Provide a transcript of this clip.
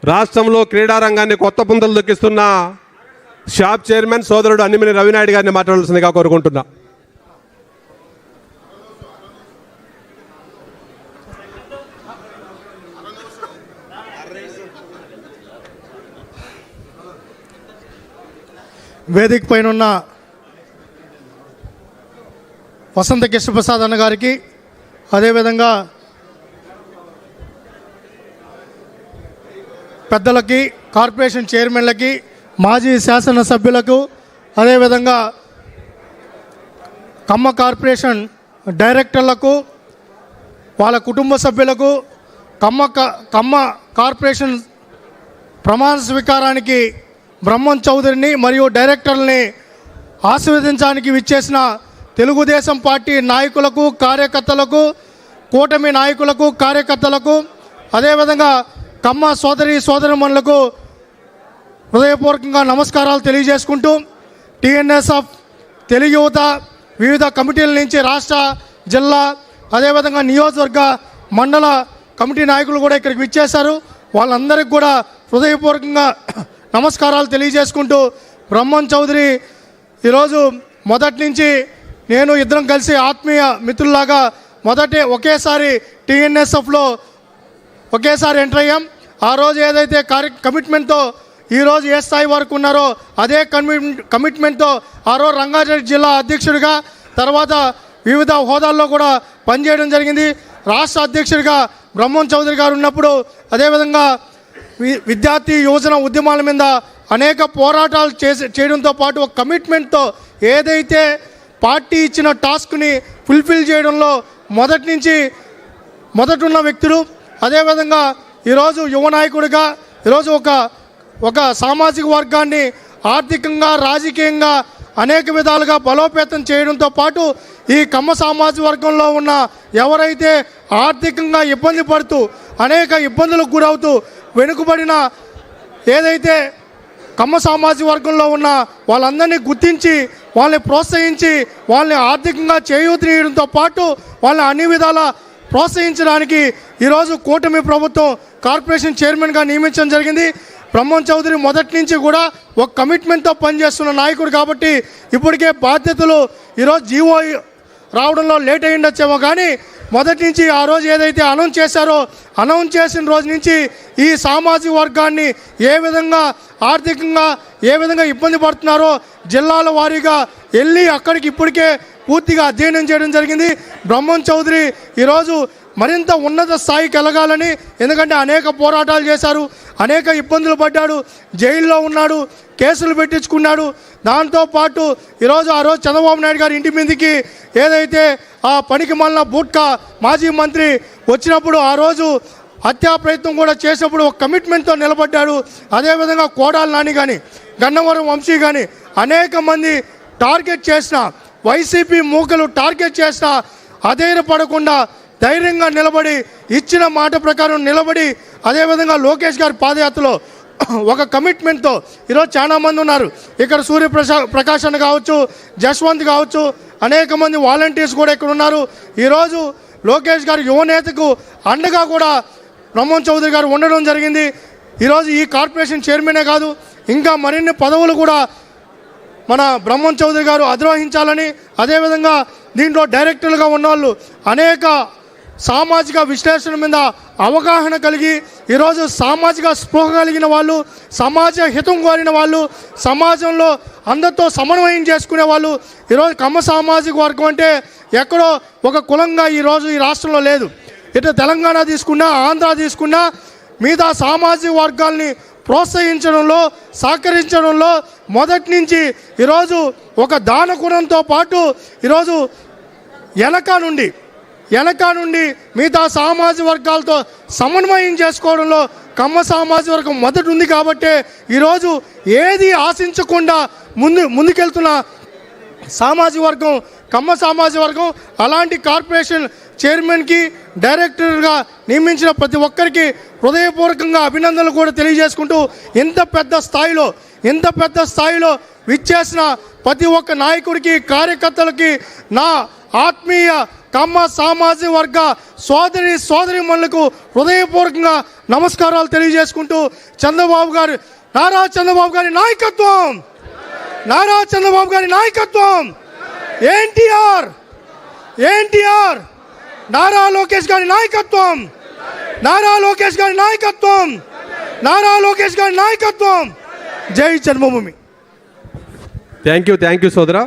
రాష్ట్రంలో క్రీడారంగాన్ని కొత్త పుంతలు దొక్కిస్తున్న షాప్ చైర్మన్ సోదరుడు అన్నిమిని రవినాయుడు గారిని మాట్లాడాల్సిందిగా కోరుకుంటున్నా. వేదిక పైన ఉన్న వసంత కృష్ణప్రసాద్ అన్న గారికి, అదేవిధంగా పెద్దలకి, కార్పొరేషన్ చైర్మన్లకి, మాజీ శాసనసభ్యులకు, అదేవిధంగా కమ్మ కార్పొరేషన్ డైరెక్టర్లకు, వాళ్ళ కుటుంబ సభ్యులకు, కమ్మ కార్పొరేషన్ ప్రమాణ స్వీకారానికి బ్రహ్మం చౌదరిని మరియు డైరెక్టర్ని ఆశీర్వదించడానికి విచ్చేసిన తెలుగుదేశం పార్టీ నాయకులకు, కార్యకర్తలకు, కూటమి నాయకులకు, కార్యకర్తలకు, అదేవిధంగా కమ్మ సోదరిమణులకు హృదయపూర్వకంగా నమస్కారాలు తెలియజేసుకుంటూ, టీఎన్ఎస్ఎఫ్ తెలుగు యువత వివిధ కమిటీల నుంచి రాష్ట్ర, జిల్లా, అదేవిధంగా నియోజకవర్గ, మండల కమిటీ నాయకులు కూడా ఇక్కడికి విచ్చేశారు. వాళ్ళందరికీ కూడా హృదయపూర్వకంగా నమస్కారాలు తెలియజేసుకుంటూ, బ్రహ్మం చౌదరి ఈరోజు మొదటి నుంచి నేను ఇద్దరం కలిసి ఆత్మీయ మిత్రుల్లాగా ఒకేసారి టీఎన్ఎస్ఎఫ్లో ఒకేసారి ఎంటర్ అయ్యాం. ఆ రోజు ఏదైతే కమిట్మెంట్తో ఈరోజు ఏ స్థాయి వరకు ఉన్నారో అదే కమిట్మెంట్తో ఆ రోజు రంగారెడ్డి జిల్లా అధ్యక్షుడిగా, తర్వాత వివిధ హోదాల్లో కూడా పనిచేయడం జరిగింది. రాష్ట్ర అధ్యక్షుడిగా బ్రహ్మం చౌదరి గారు ఉన్నప్పుడు, అదేవిధంగా విద్యార్థి యువజన ఉద్యమాల మీద అనేక పోరాటాలు చేయడంతో పాటు ఒక కమిట్మెంట్తో ఏదైతే పార్టీ ఇచ్చిన టాస్క్ని ఫుల్ఫిల్ చేయడంలో మొదటున్న వ్యక్తులు. అదేవిధంగా ఈరోజు యువ నాయకుడిగా ఈరోజు ఒక సామాజిక వర్గాన్ని ఆర్థికంగా, రాజకీయంగా అనేక విధాలుగా బలోపేతం చేయడంతో పాటు ఈ కమ్మ సామాజిక వర్గంలో ఉన్న ఎవరైతే ఆర్థికంగా ఇబ్బంది పడుతూ అనేక ఇబ్బందులకు గురవుతూ వెనుకబడిన ఏదైతే కమ్మ సామాజిక వర్గంలో ఉన్న వాళ్ళందరినీ గుర్తించి, వాళ్ళని ప్రోత్సహించి, వాళ్ళని ఆర్థికంగా చేయూతనీయడంతో పాటు వాళ్ళని అన్ని విధాలా ప్రోత్సహించడానికి ఈరోజు కూటమి ప్రభుత్వం కార్పొరేషన్ చైర్మన్గా నియమించడం జరిగింది. బ్రహ్మం చౌదరి మొదటి నుంచి కూడా ఒక కమిట్మెంట్తో పనిచేస్తున్న నాయకుడు కాబట్టి ఇప్పటికే బాధ్యతలు ఈరోజు జీవో రావడంలో లేట్ అయ్యిండొచ్చేమో, కానీ మొదటి నుంచి ఆ రోజు ఏదైతే అనౌన్స్ చేసిన రోజు నుంచి ఈ సామాజిక వర్గాన్ని ఏ విధంగా ఆర్థికంగా ఏ విధంగా ఇబ్బంది పడుతున్నారో జిల్లాల వారీగా వెళ్ళి అక్కడికి ఇప్పటికే పూర్తిగా అధ్యయనం చేయడం జరిగింది. బ్రహ్మం చౌదరి ఈరోజు మరింత ఉన్నత స్థాయికి వెళ్ళగాలని, ఎందుకంటే అనేక పోరాటాలు చేశారు, అనేక ఇబ్బందులు పడ్డాడు, జైల్లో ఉన్నాడు, కేసులు పెట్టించుకున్నాడు. దాంతోపాటు ఈరోజు ఆ రోజు చంద్రబాబు నాయుడు గారి ఇంటి మీదకి ఏదైతే ఆ పనికి మళ్ళా బూట్కా మాజీ మంత్రి వచ్చినప్పుడు ఆ రోజు హత్యా ప్రయత్నం కూడా చేసినప్పుడు ఒక కమిట్మెంట్తో నిలబడ్డాడు. అదేవిధంగా కోడాలి నాని కానీ, గన్నవరం వంశీ కానీ అనేక మంది టార్గెట్ చేసిన, వైసీపీ మూకలు టార్గెట్ చేసిన అధైర్యపడకుండా ధైర్యంగా నిలబడి, ఇచ్చిన మాట ప్రకారం నిలబడి, అదేవిధంగా లోకేష్ గారి పాదయాత్రలో ఒక కమిట్మెంట్తో ఈరోజు చాలామంది ఉన్నారు. ఇక్కడ సూర్యప్రకాష్ అన్న కావచ్చు, జస్వంత్ కావచ్చు, అనేక మంది వాలంటీర్స్ కూడా ఇక్కడ ఉన్నారు. ఈరోజు లోకేష్ గారి యువనేతకు అండగా కూడా బ్రహ్మం చౌదరి గారు ఉండడం జరిగింది. ఈరోజు ఈ కార్పొరేషన్ చైర్మనే కాదు, ఇంకా మరిన్ని పదవులు కూడా మన బ్రహ్మం చౌదరి గారు అధిరోహించాలని, అదేవిధంగా దీంట్లో డైరెక్టర్లుగా ఉన్నవాళ్ళు అనేక సామాజిక విశ్లేషణ మీద అవగాహన కలిగి ఈరోజు సామాజిక స్పృహ కలిగిన వాళ్ళు, సమాజ హితం కోరిన వాళ్ళు, సమాజంలో అందరితో సమన్వయం చేసుకునే వాళ్ళు. ఈరోజు కమ్మ సామాజిక వర్గం అంటే ఎక్కడో ఒక కులంగా ఈరోజు ఈ రాష్ట్రంలో లేదు. ఇటు తెలంగాణ తీసుకున్నా, ఆంధ్ర తీసుకున్నా, మిగతా సామాజిక వర్గాల్ని ప్రోత్సహించడంలో, సహకరించడంలో మొదటి నుంచి ఈరోజు ఒక దాన గుణంతో పాటు ఈరోజు వెనక నుండి మిగతా సామాజిక వర్గాలతో సమన్వయం చేసుకోవడంలో కమ్మ సామాజిక వర్గం మొదటి ఉంది. కాబట్టి ఈరోజు ఏది ఆశించకుండా ముందుకెళ్తున్న సామాజిక వర్గం కమ్మ సామాజిక వర్గం. అలాంటి కార్పొరేషన్ చైర్మన్కి, డైరెక్టర్గా నియమించిన ప్రతి ఒక్కరికి హృదయపూర్వకంగా అభినందనలు కూడా తెలియజేసుకుంటూ, ఇంత పెద్ద స్థాయిలో విచ్చేసిన ప్రతి ఒక్క నాయకుడికి, కార్యకర్తలకి నా ఆత్మీయ కమ్మ సామాజిక వర్గ సోదరిమణులకు హృదయపూర్వకంగా నమస్కారాలు తెలియజేసుకుంటూ నారా చంద్రబాబు గారి నాయకత్వం ఎన్టీఆర్ నారా లోకేష్ గారి నాయకత్వం జై జన్మభూమి. థ్యాంక్ యూ సోదరా.